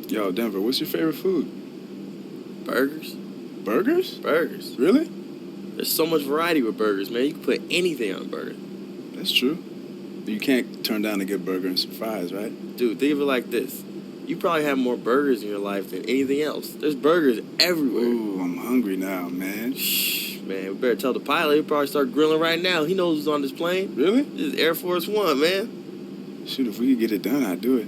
Yo, Denver, what's your favorite food? Burgers? Burgers? Burgers. Really? There's so much variety with burgers, man. You can put anything on a burger. That's true. You can't turn down a good burger and some fries, right? Dude, think of it like this. You probably have more burgers in your life than anything else. There's burgers everywhere. Ooh, I'm hungry now, man. Shh, man, we better tell the pilot. He'll probably start grilling right now. He knows who's on this plane. Really? This is Air Force One, man. Shoot, if we could get it done, I'd do it.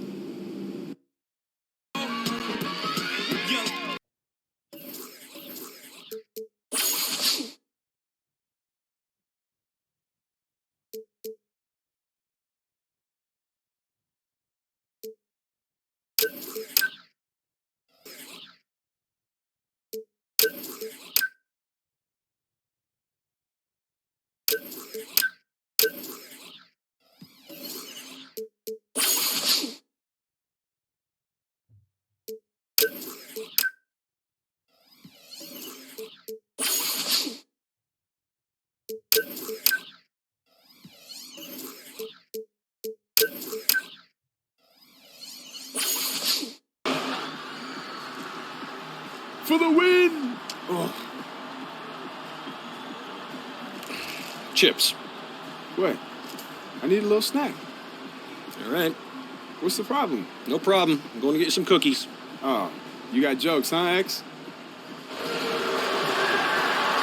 For the win! Oh. Chips. What? I need a little snack. All right. What's the problem? No problem. I'm going to get you some cookies. Oh, you got jokes, huh, X?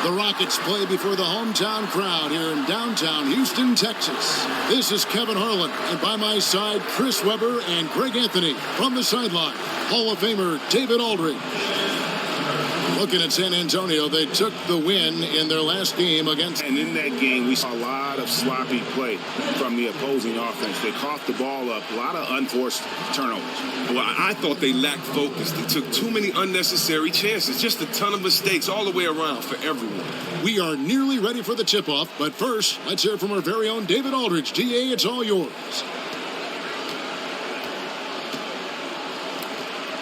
The Rockets play before the hometown crowd here in downtown Houston, Texas. This is Kevin Harlan, and by my side, Chris Webber and Greg Anthony. From the sideline, Hall of Famer David Aldridge. Looking at San Antonio, they took the win in their last game against... And in that game, we saw a lot of sloppy play from the opposing offense. They coughed the ball up, a lot of unforced turnovers. Well, I thought they lacked focus. They took too many unnecessary chances. Just a ton of mistakes all the way around for everyone. We are nearly ready for the tip-off, but first, let's hear from our very own David Aldridge. DA, it's all yours.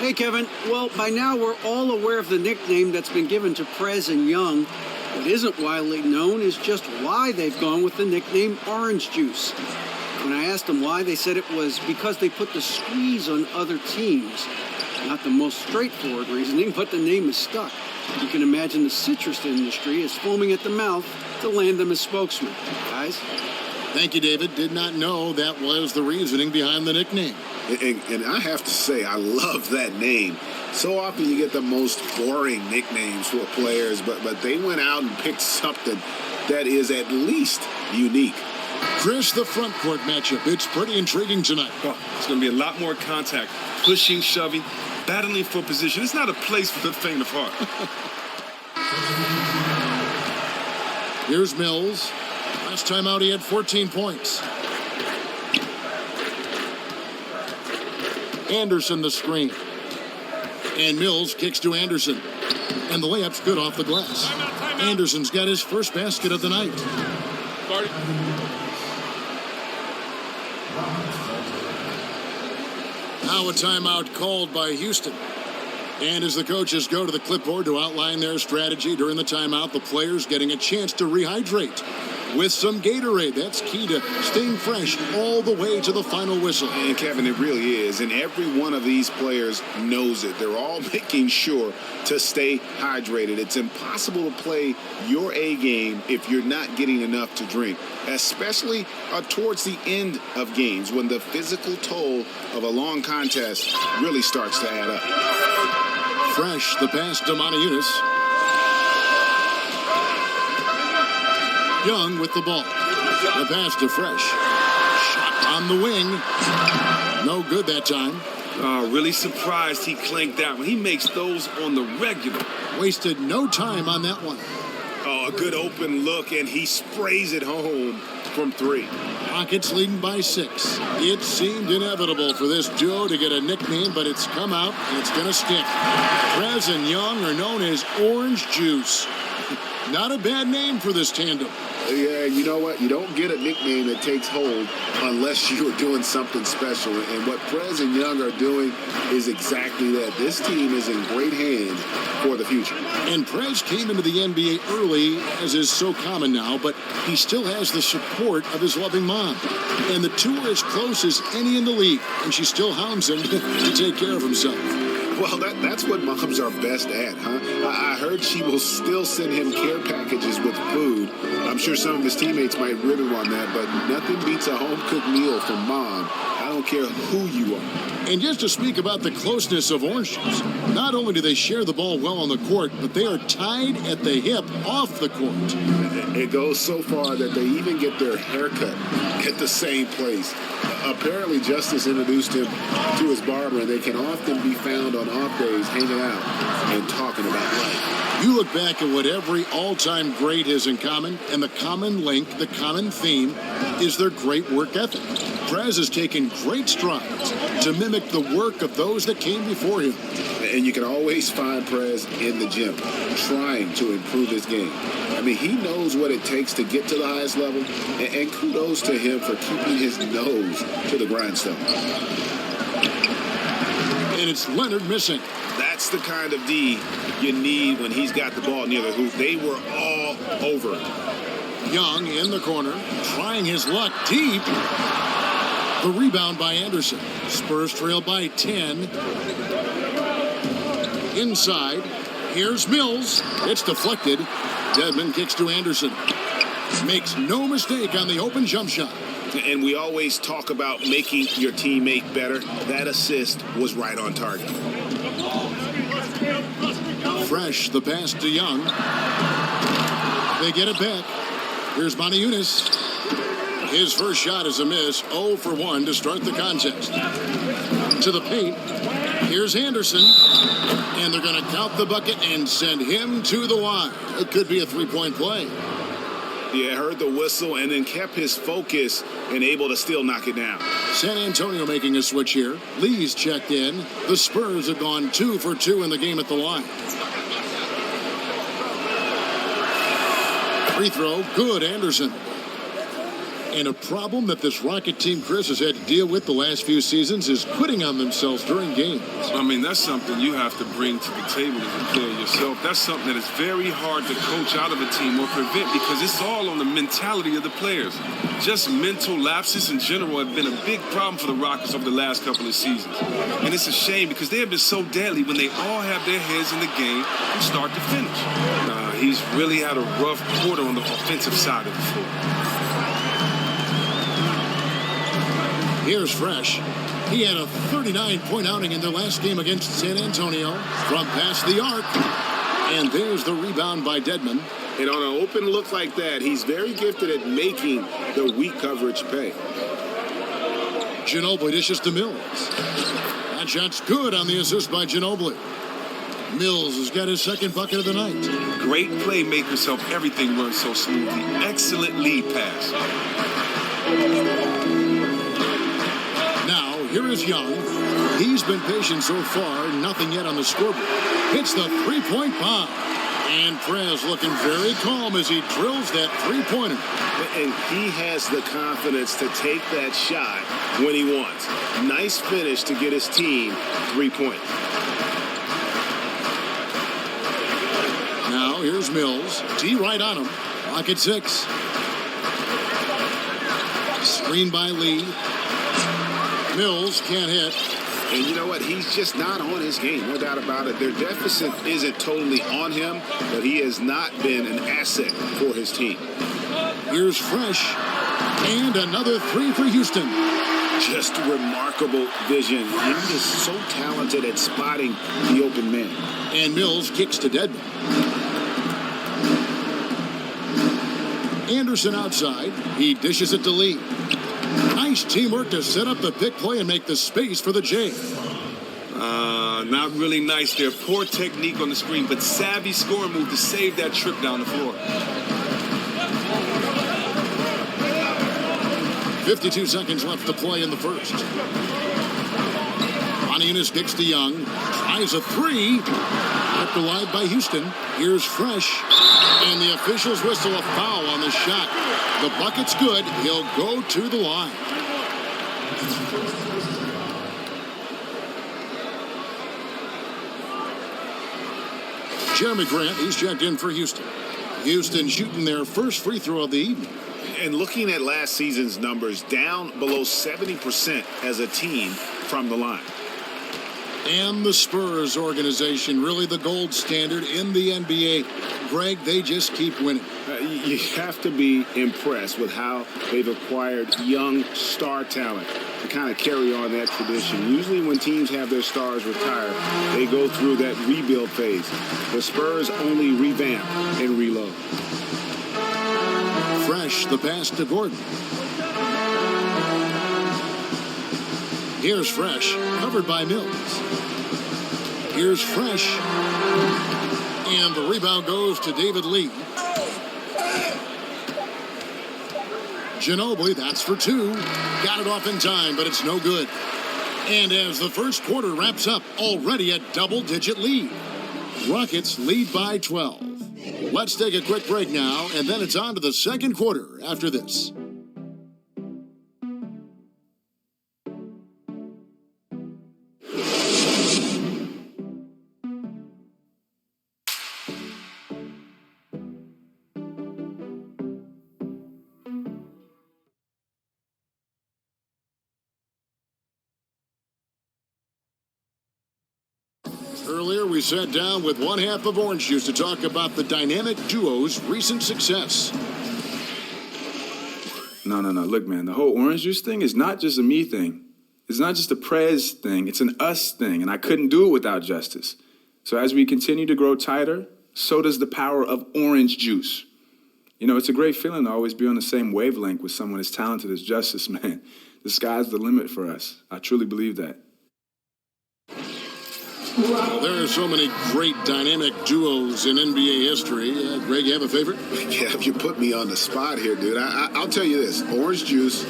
Hey, Kevin. Well, by now we're all aware of the nickname that's been given to Prez and Young. What isn't widely known is just why they've gone with the nickname Orange Juice. When I asked them why, they said it was because they put the squeeze on other teams. Not the most straightforward reasoning, but the name is stuck. You can imagine the citrus industry is foaming at the mouth to land them as spokesman. Guys? Thank you, David. Did not know that was the reasoning behind the nickname. And I have to say, I love that name. So often you get the most boring nicknames for players, but they went out and picked something that is at least unique. Chris, the front court matchup. It's pretty intriguing tonight. Oh, it's going to be a lot more contact. Pushing, shoving, battling for position. It's not a place for the faint of heart. Here's Mills. Last time out, he had 14 points. Anderson the screen. And Mills kicks to Anderson. And the layup's good off the glass. Timeout. Anderson's got his first basket of the night. Now a timeout called by Houston. And as the coaches go to the clipboard to outline their strategy during the timeout, the players getting a chance to rehydrate with some Gatorade. That's key to staying fresh all the way to the final whistle. And Kevin, it really is. And every one of these players knows it. They're all making sure to stay hydrated. It's impossible to play your A game if you're not getting enough to drink, especially towards the end of games when the physical toll of a long contest really starts to add up. Fresh, the pass to Moniunas. Young with the ball. The pass to Fresh. Shot on the wing. No good that time. Oh, really surprised he clanked that one. He makes those on the regular. Wasted no time on that one. Oh, a good open look, and he sprays it home from three. Rockets leading by 6. It seemed inevitable for this duo to get a nickname, but it's come out and it's going to stick. Prez and Young are known as Orange Juice. Not a bad name for this tandem. Yeah, you know what? You don't get a nickname that takes hold unless you're doing something special. And what Prez and Young are doing is exactly that. This team is in great hands for the future. And Prez came into the NBA early, as is so common now, but he still has the support of his loving mom. And the two are as close as any in the league, and she still hounds him to take care of himself. Well, that's what moms are best at, huh? I heard she will still send him care packages with food. I'm sure some of his teammates might rib him on that, but nothing beats a home-cooked meal from mom. I don't care who you are. And just to speak about the closeness of Orange Juice, not only do they share the ball well on the court, but they are tied at the hip off the court. It goes so far that they even get their haircut at the same place. Apparently, Justice introduced him to his barber, and they can often be found on off days hanging out and talking about life. You look back at what every all-time great has in common, and the common link, the common theme, is their great work ethic. Prez has taken great strides to mimic the work of those that came before him. And you can always find Prez in the gym, trying to improve his game. I mean, he knows what it takes to get to the highest level, and kudos to him for keeping his nose to the grindstone. And it's Leonard missing. That's the kind of D you need when he's got the ball near the hoop. They were all over it. Young in the corner, trying his luck deep. The rebound by Anderson. Spurs trail by 10. Inside, here's Mills. It's deflected. Dedmon kicks to Anderson. Makes no mistake on the open jump shot. And we always talk about making your teammate better. That assist was right on target. Fresh, the pass to Young. They get it back. Here's Moniunas. His first shot is a miss. 0 for 1 to start the contest. To the paint. Here's Anderson. And they're going to count the bucket and send him to the line. It could be a three-point play. Yeah, heard the whistle and then kept his focus and able to still knock it down. San Antonio making a switch here. Lee's checked in. The Spurs have gone 2 for 2 in the game at the line. Free throw, good, Anderson. And a problem that this Rocket team, Chris, has had to deal with the last few seasons is quitting on themselves during games. I mean, that's something you have to bring to the table as a player yourself. That's something that is very hard to coach out of a team or prevent because it's all on the mentality of the players. Just mental lapses in general have been a big problem for the Rockets over the last couple of seasons. And it's a shame because they have been so deadly when they all have their heads in the game from start to finish. He's really had a rough quarter on the offensive side of the floor. Here's Fresh. He had a 39-point outing in their last game against San Antonio from past the arc. And there's the rebound by Dedmon. And on an open look like that, he's very gifted at making the weak coverage pay. Ginobili dishes to Mills. That shot's good on the assist by Ginobili. Mills has got his second bucket of the night. Great playmakers help everything run so smoothly. Excellent lead pass. Now, here is Young. He's been patient so far, nothing yet on the scoreboard. Hits the three-point bomb. And Prez looking very calm as he drills that three-pointer. And he has the confidence to take that shot when he wants. Nice finish to get his team 3 points. Now, here's Mills. D right on him. Lock at 6. Screen by Lee. Mills can't hit. And you know what? He's just not on his game, no doubt about it. Their deficit isn't totally on him, but he has not been an asset for his team. Here's Fresh. And another three for Houston. Just remarkable vision. He is so talented at spotting the open man. And Mills kicks to Dedmon. Anderson outside. He dishes it to Lee. Nice teamwork to set up the big play and make the space for the J. Not really nice there. Poor technique on the screen, but savvy scoring move to save that trip down the floor. 52 seconds left to play in the first. Moniunas kicks to Young. Tries a three. Kept alive by Houston. Here's Fresh. And the officials whistle a foul on the shot. The bucket's good. He'll go to the line. Jeremy Grant, he's checked in for Houston. Houston shooting their first free throw of the evening. And looking at last season's numbers, down below 70% as a team from the line. And the Spurs organization, really the gold standard in the NBA. Greg, they just keep winning. You have to be impressed with how they've acquired young star talent to kind of carry on that tradition. Usually when teams have their stars retire, they go through that rebuild phase. The Spurs only revamp and reload. Fresh, the pass to Gordon. Here's Fresh, covered by Mills. Here's Fresh. And the rebound goes to David Lee. Ginobili, that's for two. Got it off in time, but it's no good. And as the first quarter wraps up, already a double-digit lead. Rockets lead by 12. Let's take a quick break now, and then it's on to the second quarter after this. Earlier, we sat down with one half of Orange Juice to talk about the dynamic duo's recent success. No. Look, man, the whole orange juice thing is not just a me thing. It's not just a Prez thing. It's an us thing, and I couldn't do it without Justice. So as we continue to grow tighter, so does the power of orange juice. You know, it's a great feeling to always be on the same wavelength with someone as talented as Justice, man. The sky's the limit for us. I truly believe that. Well, there are so many great dynamic duos in NBA history. Greg, you have a favorite? Yeah, you put me on the spot here, dude. I'll tell you this. Orange Juice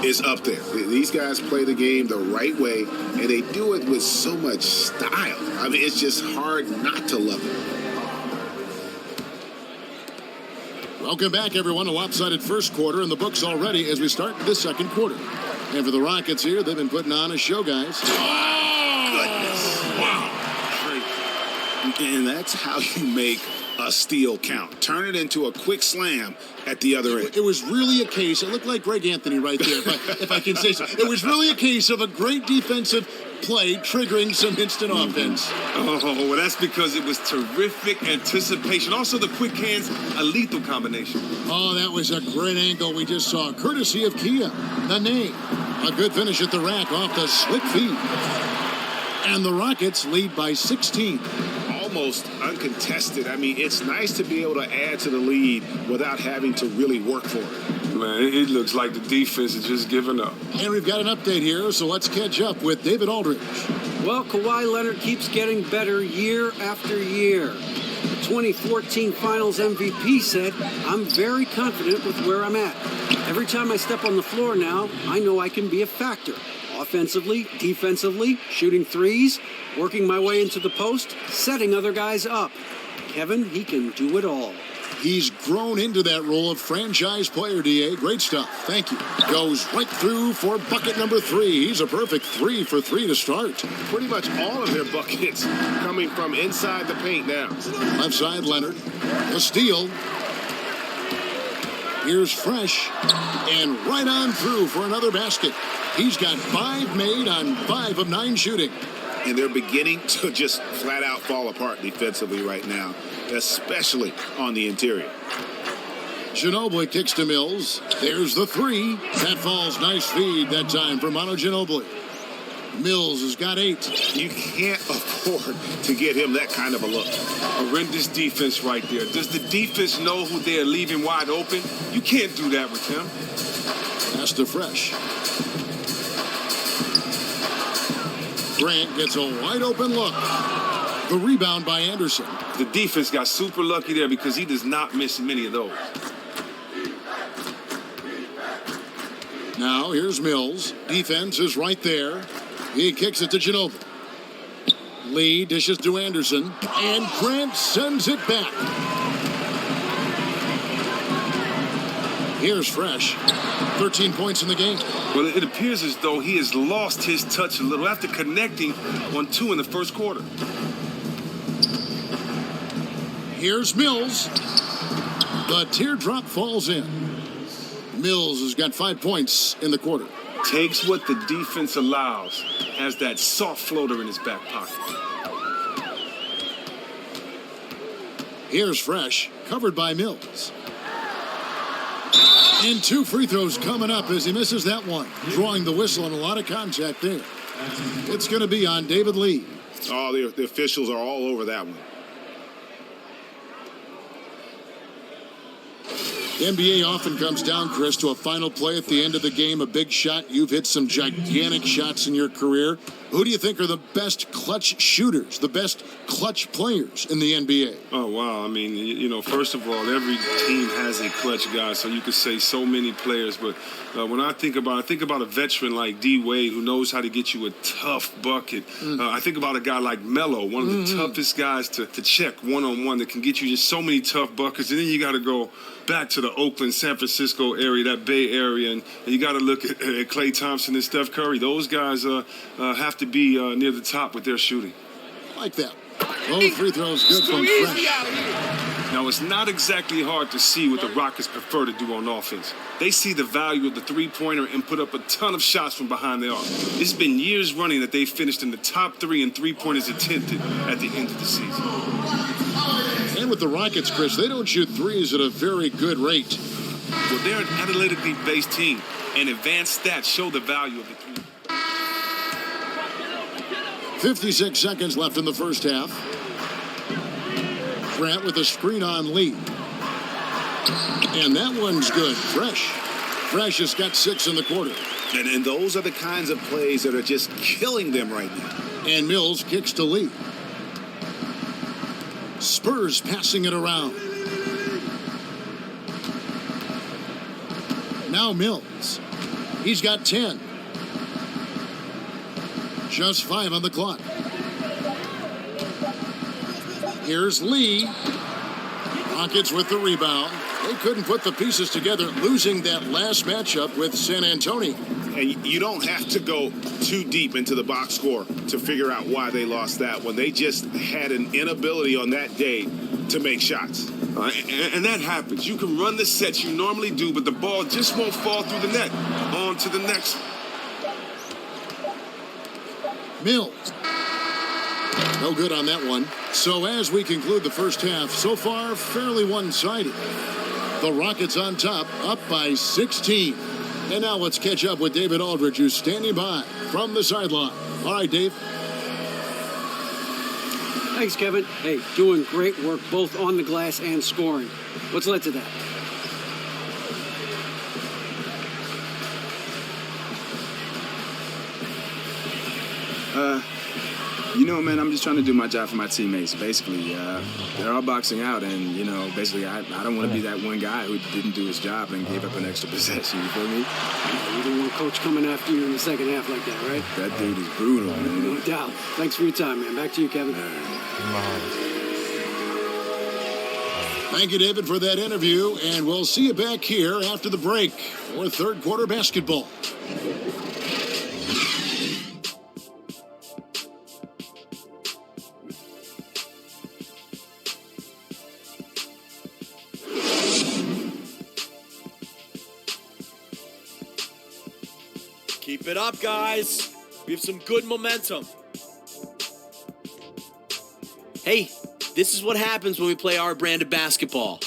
is up there. These guys play the game the right way, and they do it with so much style. I mean, it's just hard not to love it. Welcome back, everyone. A lopsided first quarter in the books already as we start the second quarter. And for the Rockets here, they've been putting on a show, guys. Goodness. Wow. And that's how you make a steal count. Turn it into a quick slam at the other end. It was really a case, it looked like Greg Anthony right there, if I can say so. It was really a case of a great defensive play triggering some instant offense. Oh, well, that's because it was terrific anticipation. Also, the quick hands, a lethal combination. Oh, that was a great angle we just saw, courtesy of Kia. Nene. A good finish at the rack off the slick feed. And the Rockets lead by 16. Almost uncontested. I mean, it's nice to be able to add to the lead without having to really work for it. Man, it looks like the defense is just giving up. And we've got an update here, so let's catch up with David Aldridge. Well, Kawhi Leonard keeps getting better year after year. The 2014 Finals MVP said, "I'm very confident with where I'm at. Every time I step on the floor now, I know I can be a factor. Offensively, defensively, shooting threes, working my way into the post, setting other guys up. Kevin, he can do it all." He's grown into that role of franchise player, D.A. Great stuff. Thank you. Goes right through for bucket number 3. He's a perfect 3 for 3 to start. Pretty much all of their buckets coming from inside the paint now. Left side, Leonard. A steal. Here's Fresh. And right on through for another basket. He's got 5 made on 5 of 9 shooting. And they're beginning to just flat out fall apart defensively right now, especially on the interior. Ginobili kicks to Mills. There's the 3. That falls. Nice feed that time for Manu Ginobili. Mills has got 8. You can't afford to get him that kind of a look. Horrendous defense right there. Does the defense know who they're leaving wide open? You can't do that with him. Pass to Fresh. Grant gets a wide open look. The rebound by Anderson. The defense got super lucky there because he does not miss many of those. Now here's Mills. Defense is right there. He kicks it to Ginobili. Lee dishes to Anderson. And Grant sends it back. Here's Fresh. 13 points in the game. Well, it appears as though he has lost his touch a little after connecting on 2 in the first quarter. Here's Mills. The teardrop falls in. Mills has got 5 points in the quarter. takes what the defense allows, has that soft floater in his back pocket. Here's Fresh, covered by Mills. And 2 free throws coming up as he misses that one. Drawing the whistle and a lot of contact there. It's going to be on David Lee. Oh, the officials are all over that one. The NBA often comes down, Chris, to a final play at the end of the game, a big shot. You've hit some gigantic shots in your career. Who do you think are the best clutch shooters, the best clutch players in the NBA? Oh, wow. I mean, you know, first of all, every team has a clutch guy, so you could say so many players. But when I think about a veteran like D. Wade who knows how to get you a tough bucket. I think about a guy like Melo, one of the toughest guys to check one-on-one that can get you just so many tough buckets. And then you got to go back to the Oakland, San Francisco area, that Bay Area, and you got to look at Klay Thompson and Steph Curry. Those guys have to be near the top with their shooting. Like that. Both free throws good from Fresh. Now, it's not exactly hard to see what the Rockets prefer to do on offense. They see the value of the three-pointer and put up a ton of shots from behind the arc. It's been years running that they finished in the top 3 in three-pointers attempted at the end of the season. And with the Rockets, Chris, they don't shoot threes at a very good rate. Well, they're an analytically based team, and advanced stats show the value of the three. 56 seconds left in the first half. Grant with a screen on Lee. And that one's good. Fresh has got 6 in the quarter. And those are the kinds of plays that are just killing them right now. And Mills kicks to Lee. Spurs passing it around. Now Mills. He's got 10. Just 5 on the clock. Here's Lee. Rockets with the rebound. They couldn't put the pieces together, losing that last matchup with San Antonio. And you don't have to go too deep into the box score to figure out why they lost that one. They just had an inability on that day to make shots. And that happens. You can run the sets you normally do, but the ball just won't fall through the net. On to the next. Mills. No good on that one. So as we conclude the first half, so far fairly one-sided. The Rockets on top, up by 16. And now let's catch up with David Aldridge, who's standing by from the sideline. All right, Dave. Thanks, Kevin. Hey, doing great work both on the glass and scoring. What's led to that? You know, man, I'm just trying to do my job for my teammates. Basically, they're all boxing out, and you know, basically, I don't want to be that one guy who didn't do his job and gave up an extra possession. You feel me? You don't want coach coming after you in the second half like that, right? That dude is brutal, man. No doubt. Thanks for your time, man. Back to you, Kevin. Thank you, David, for that interview, and we'll see you back here after the break for third quarter basketball. Keep it up, guys. We have some good momentum. Hey, this is what happens when we play our brand of basketball.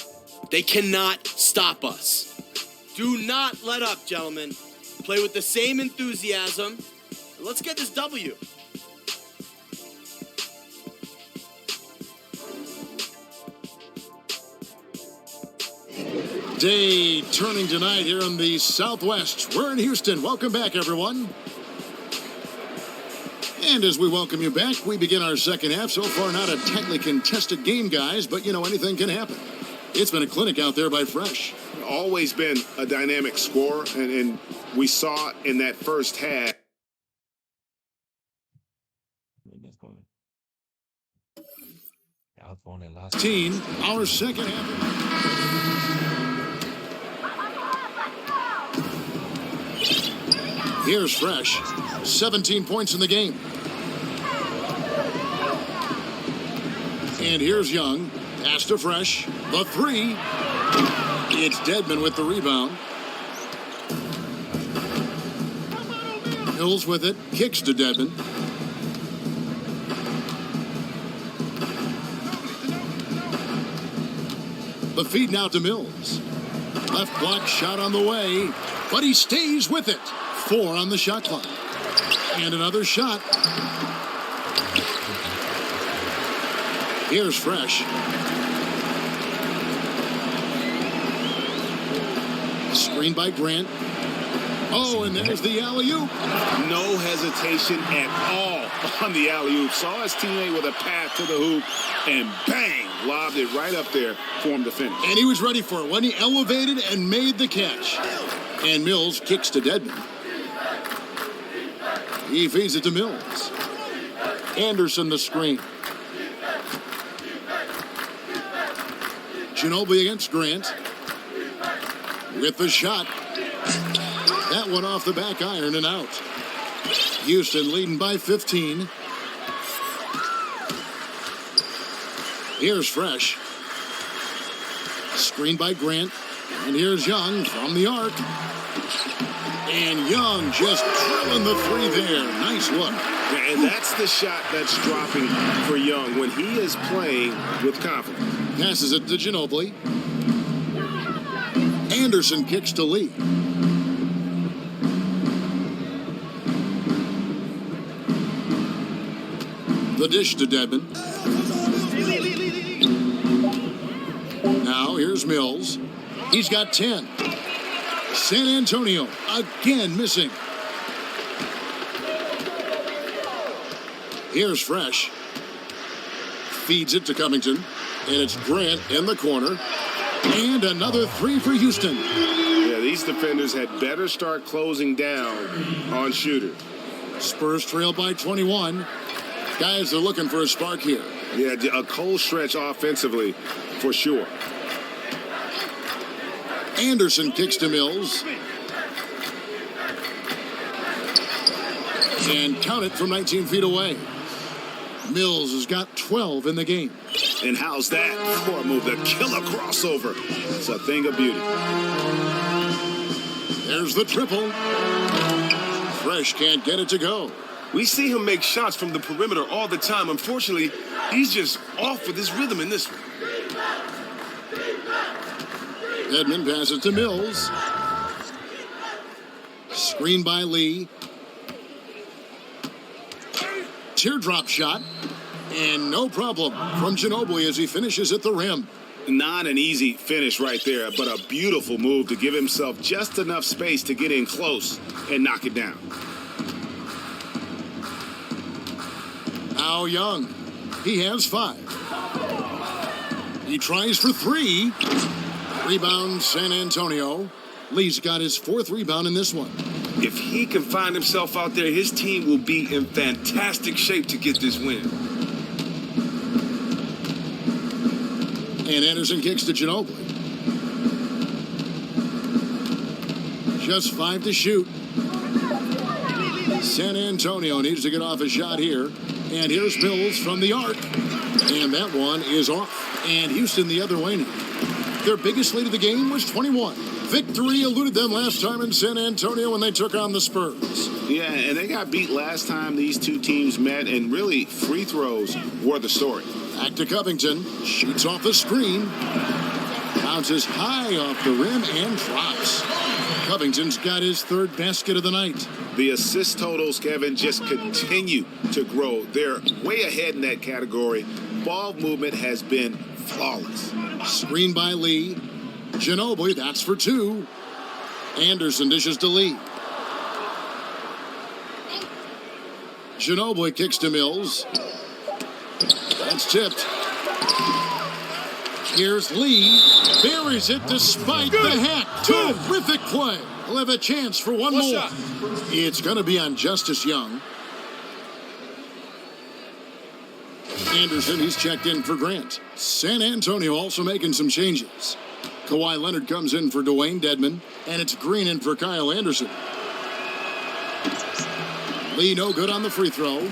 They cannot stop us. Do not let up, gentlemen. Play with the same enthusiasm. Let's get this W. Day turning tonight here in the Southwest. We're in Houston. Welcome back, everyone. And as we welcome you back, we begin our second half. So far, not a tightly contested game, guys, but, you know, anything can happen. It's been a clinic out there by Fresh. Always been a dynamic scorer, and we saw in that first half. Team, our second half. Here's Fresh. 17 points in the game. And here's Young. Pass to Fresh. The three. It's Dedmon with the rebound. Mills with it, kicks to Dedmon. The feed now to Mills. Left block shot on the way, but he stays with it. 4 on the shot clock. And another shot. Here's Fresh. Screen by Grant. Oh, and there's the alley-oop. No hesitation at all on the alley-oop. Saw his teammate with a path to the hoop, and bang, lobbed it right up there for him to finish. And he was ready for it when he elevated and made the catch. And Mills kicks to Dedmon. He feeds it to Mills. Anderson the screen. Ginobili against Grant. With the shot. That one off the back iron and out. Houston leading by 15. Here's Fresh. Screen by Grant. And here's Young from the arc. And Young just drilling the three there. Nice look. And that's the shot that's dropping for Young when he is playing with confidence. Passes it to Ginobili. Anderson kicks to Lee. The dish to Dedmon. Now here's Mills. He's got 10. San Antonio again missing. Here's Fresh. Feeds it to Covington. And it's Grant in the corner. And another 3 for Houston. Yeah, these defenders had better start closing down on shooters. Spurs trail by 21. Guys are looking for a spark here. Yeah, a cold stretch offensively for sure. Anderson kicks to Mills. And count it from 19 feet away. Mills has got 12 in the game. And how's that for a move? The killer crossover. It's a thing of beauty. There's the triple. Fresh can't get it to go. We see him make shots from the perimeter all the time. Unfortunately, he's just off with his rhythm in this one. Dedmon passes to Mills. Screen by Lee. Teardrop shot. And no problem from Ginobili as he finishes at the rim. Not an easy finish right there, but a beautiful move to give himself just enough space to get in close and knock it down. Now Young. He has 5. He tries for 3. Rebound San Antonio. Lee's got his 4th rebound in this one. If he can find himself out there, his team will be in fantastic shape to get this win. And Anderson kicks to Ginobili. Just 5 to shoot. San Antonio needs to get off a shot here. And here's Mills from the arc. And that one is off. And Houston the other way now. Their biggest lead of the game was 21. Victory eluded them last time in San Antonio when they took on the Spurs. Yeah, and they got beat last time these two teams met, and really free throws were the story. Back to Covington. Shoots off the screen. Bounces high off the rim and drops. Covington's got his 3rd basket of the night. The assist totals, Kevin, just continue to grow. They're way ahead in that category. Ball movement has been flawless. Screen by Lee. Ginobili, that's for 2. Anderson dishes to Lee. Ginobili kicks to Mills. That's tipped. Here's Lee. Buries it despite the hack. Terrific play. He'll have a chance for one more. Shot. It's going to be on Justice Young. Anderson, he's checked in for Grant. San Antonio also making some changes. Kawhi Leonard comes in for Dwayne Dedmon, and it's Green in for Kyle Anderson. Lee no good on the free throw.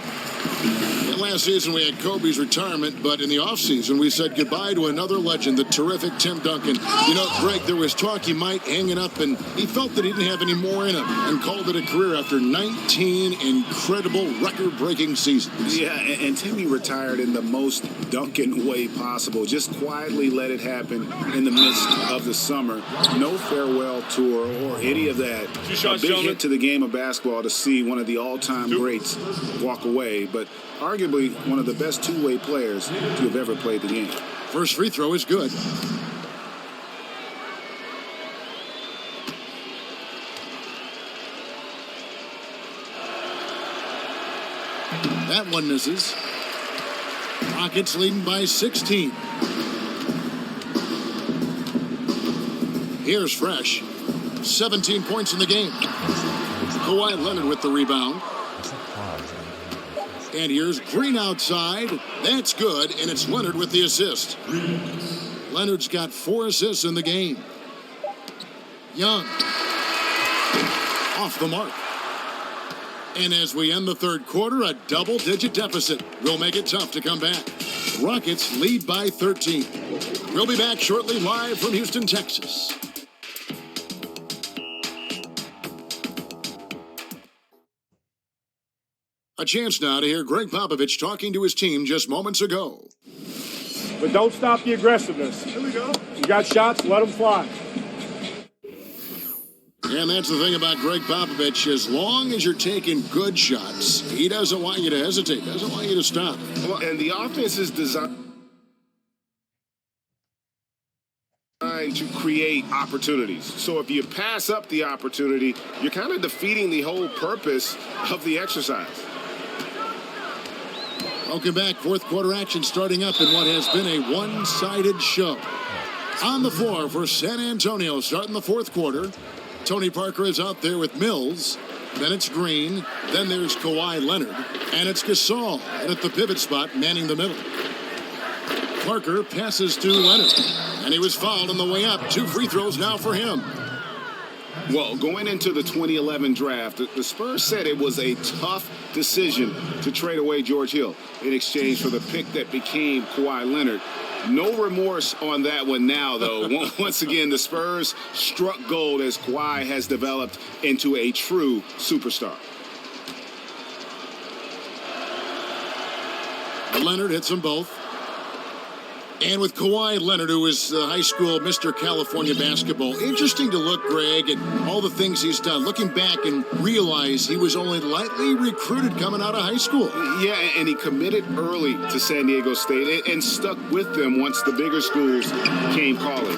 Last season we had Kobe's retirement, but in the offseason we said goodbye to another legend, the terrific Tim Duncan. You know, Greg, there was talk he might hang it up, and he felt that he didn't have any more in him and called it a career after 19 incredible record-breaking seasons. Yeah, and Timmy retired in the most Duncan way possible. Just quietly let it happen in the midst of the summer. No farewell tour or any of that. A big hit to the game of basketball to see one of the all-time greats walk away, but arguably one of the best two-way players to have ever played the game. First free throw is good. That one misses. Rockets leading by 16. Here's Fresh. 17 points in the game. Kawhi Leonard with the rebound. And here's Green outside. That's good, and it's Leonard with the assist. Leonard's got 4 assists in the game. Young. Off the mark. And as we end the third quarter, a double-digit deficit will make it tough to come back. Rockets lead by 13. We'll be back shortly live from Houston, Texas. A chance now to hear Greg Popovich talking to his team just moments ago. But don't stop the aggressiveness. Here we go. You got shots, let them fly. And that's the thing about Greg Popovich. As long as you're taking good shots, he doesn't want you to hesitate, doesn't want you to stop. Well, and the offense is designed to create opportunities. So if you pass up the opportunity, you're kind of defeating the whole purpose of the exercise. Welcome back. Fourth quarter action starting up in what has been a one-sided show. On the floor for San Antonio starting the fourth quarter. Tony Parker is out there with Mills. Then it's Green. Then there's Kawhi Leonard. And it's Gasol at the pivot spot manning the middle. Parker passes to Leonard. And he was fouled on the way up. 2 free throws now for him. Well, going into the 2011 draft, the Spurs said it was a tough decision to trade away George Hill in exchange for the pick that became Kawhi Leonard. No remorse on that one now, though. Once again, the Spurs struck gold as Kawhi has developed into a true superstar. Leonard hits them both. And with Kawhi Leonard, who was high school Mr. California basketball, interesting to look, Greg, at all the things he's done. Looking back and realize he was only lightly recruited coming out of high school. Yeah, and he committed early to San Diego State and stuck with them once the bigger schools came calling.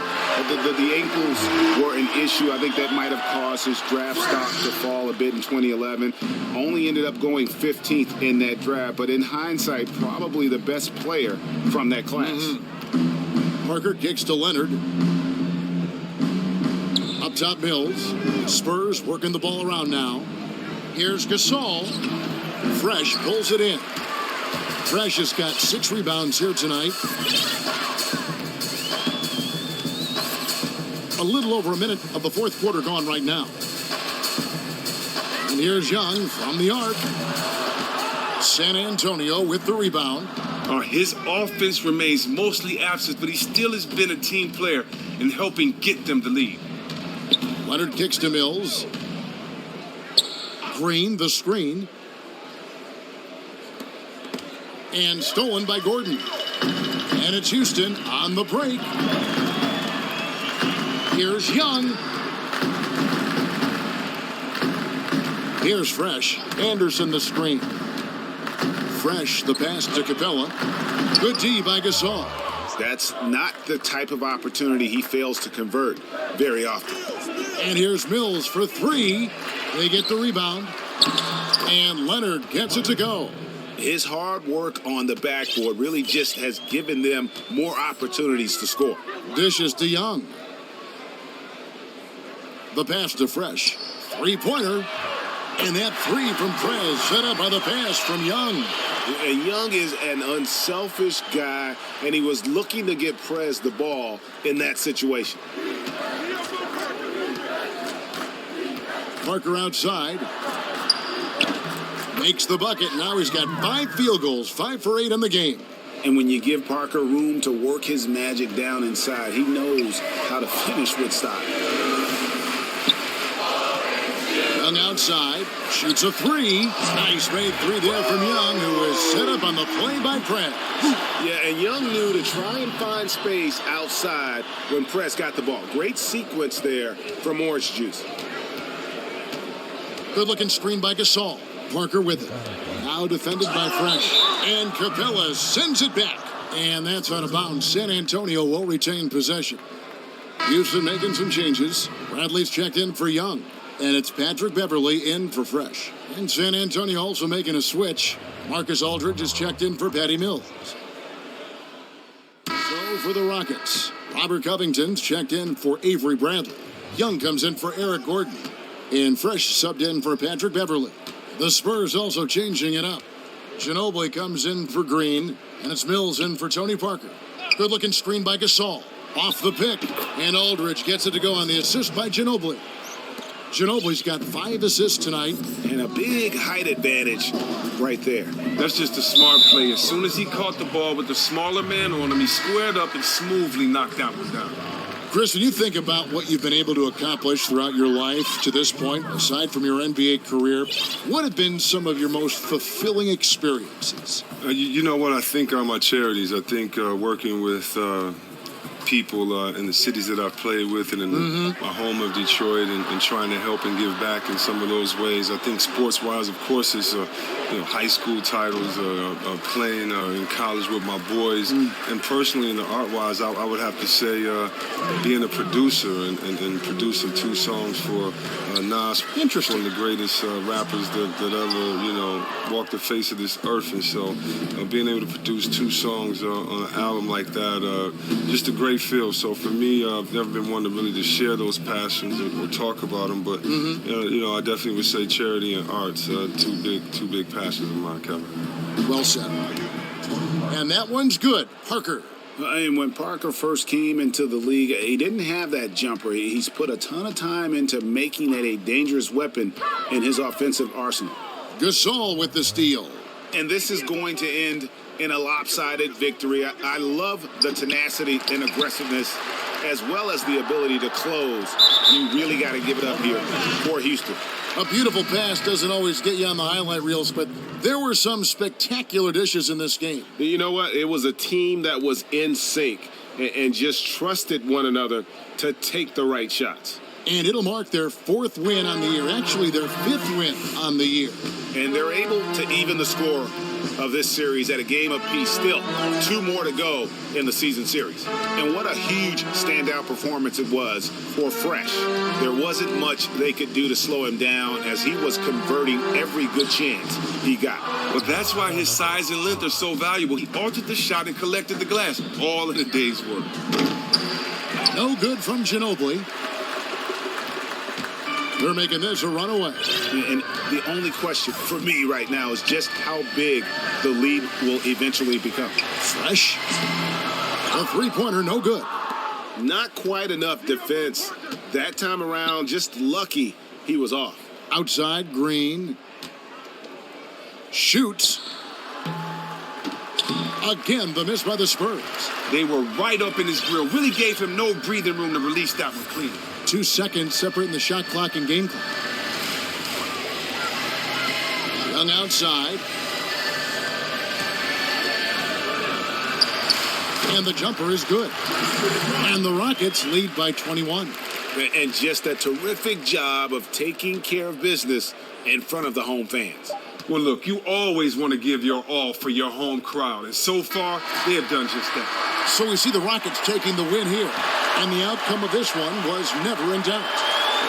The ankles were an issue. I think that might have caused his draft stock to fall a bit in 2011. Only ended up going 15th in that draft, but in hindsight, probably the best player from that class. Mm-hmm. Parker kicks to Leonard. Up top, Mills. Spurs working the ball around now. Here's Gasol. Fresh pulls it in. Fresh has got 6 rebounds here tonight. A little over a minute of the fourth quarter gone right now. And here's Young from the arc. San Antonio with the rebound. His offense remains mostly absent, but he still has been a team player in helping get them the lead. Leonard kicks to Mills. Green, the screen. And stolen by Gordon. And it's Houston on the break. Here's Young. Here's Fresh. Anderson, the screen. Fresh, the pass to Capella. Good D by Gasol. That's not the type of opportunity he fails to convert very often. And here's Mills for 3. They get the rebound. And Leonard gets it to go. His hard work on the backboard really just has given them more opportunities to score. Dishes to Young. The pass to Fresh. 3-pointer. And that 3 from Prez set up by the pass from Young. And Young is an unselfish guy, and he was looking to get Prez the ball in that situation. Parker outside. Makes the bucket. Now he's got 5 field goals, 5 for 8 in the game. And when you give Parker room to work his magic down inside, he knows how to finish with style. Young outside, shoots a 3. Nice made 3 there from Young, who is set up on the play by Press. Yeah, and Young knew to try and find space outside when Press got the ball. Great sequence there from Orange Juice. Good-looking screen by Gasol. Parker with it. Now defended by Fresh. And Capella sends it back. And that's out of bounds. San Antonio will retain possession. Houston making some changes. Bradley's checked in for Young. And it's Patrick Beverly in for Fresh. And San Antonio also making a switch. Marcus Aldridge is checked in for Patty Mills. So for the Rockets, Robert Covington's checked in for Avery Bradley. Young comes in for Eric Gordon. And Fresh subbed in for Patrick Beverly. The Spurs also changing it up. Ginobili comes in for Green, and it's Mills in for Tony Parker. Good-looking screen by Gasol. Off the pick, and Aldridge gets it to go on the assist by Ginobili. Ginobili's got 5 assists tonight. And a big height advantage right there. That's just a smart play. As soon as he caught the ball with the smaller man on him, he squared up and smoothly knocked that one down. Chris, when you think about what you've been able to accomplish throughout your life to this point, aside from your NBA career, what have been some of your most fulfilling experiences? You know what? I think are my charities. I think working with people in the cities that I've played with and in my home of Detroit and trying to help and give back in some of those ways. I think sports-wise, of course, is high school titles, playing in college with my boys. And personally, in the art-wise, I would have to say being a producer and producing 2 songs for Nas. Interesting. One of the greatest rappers that ever, walked the face of this earth. And so being able to produce 2 songs on an album like that, just a great feel. So for me, I've never been one to really just share those passions or talk about them. But, I definitely would say charity and arts, two big passions of mine, Kevin. Well said. And that one's good. Parker. And when Parker first came into the league, he didn't have that jumper. He's put a ton of time into making it a dangerous weapon in his offensive arsenal. Gasol with the steal. And this is going to end in a lopsided victory. I love the tenacity and aggressiveness as well as the ability to close. You really got to give it up here for Houston. A beautiful pass doesn't always get you on the highlight reels, but there were some spectacular dishes in this game. You know what? It was a team that was in sync and just trusted one another to take the right shots. And it'll mark their 4th win on the year, actually their 5th win on the year. And they're able to even the score of this series at a game apiece. Still 2 more to go in the season series. And what a huge standout performance it was for Fresh. There wasn't much they could do to slow him down as he was converting every good chance he got. But that's why his size and length are so valuable. He altered the shot and collected the glass, all in a day's work. No good from Ginobili. They're making this a runaway. And the only question for me right now is just how big the lead will eventually become. Fresh. A 3-pointer, no good. Not quite enough defense. That time around, just lucky he was off. Outside, Green. Shoots. Again, the miss by the Spurs. They were right up in his grill. Really gave him no breathing room to release that one clean. 2 seconds separating the shot clock and game clock. Young outside. And the jumper is good. And the Rockets lead by 21. And just a terrific job of taking care of business in front of the home fans. Well, look, you always want to give your all for your home crowd. And so far, they have done just that. So we see the Rockets taking the win here. And the outcome of this one was never in doubt.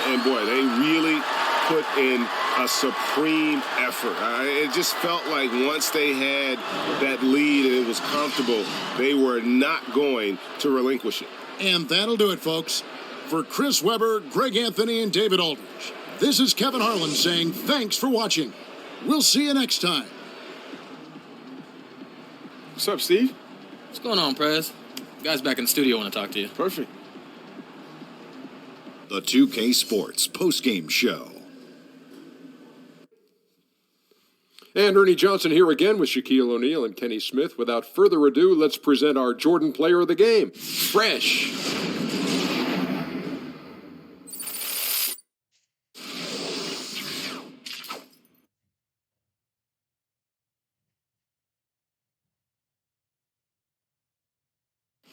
And boy, they really put in a supreme effort. It just felt like once they had that lead and it was comfortable, they were not going to relinquish it. And that'll do it, folks. For Chris Webber, Greg Anthony, and David Aldridge, this is Kevin Harlan saying thanks for watching. We'll see you next time. What's up, Steve? What's going on, Prez? Guys back in the studio want to talk to you. Perfect. The 2K Sports postgame show. And Ernie Johnson here again with Shaquille O'Neal and Kenny Smith. Without further ado, let's present our Jordan Player of the Game, Fresh.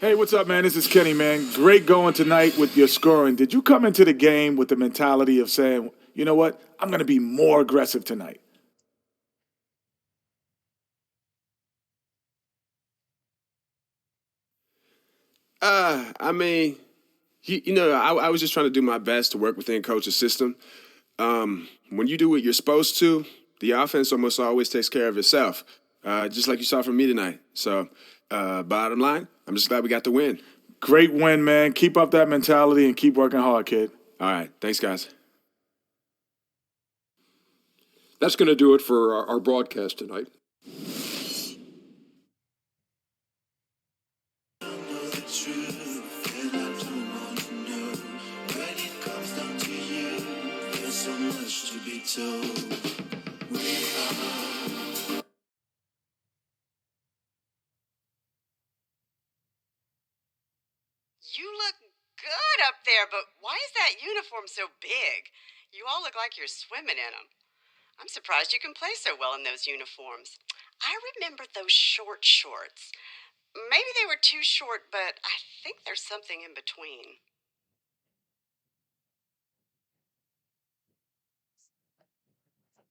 Hey, what's up, man? This is Kenny, man. Great going tonight with your scoring. Did you come into the game with the mentality of saying, you know what, I'm going to be more aggressive tonight? I mean, I was just trying to do my best to work within coach's system. When you do what you're supposed to, the offense almost always takes care of itself, just like you saw from me tonight. So, bottom line, I'm just glad we got the win. Great win, man. Keep up that mentality and keep working hard, kid. All right. Thanks, guys. That's going to do it for our broadcast tonight. You look good up there, but why is that uniform so big? You all look like you're swimming in them. I'm surprised you can play so well in those uniforms. I remember those short shorts. Maybe they were too short, but I think there's something in between.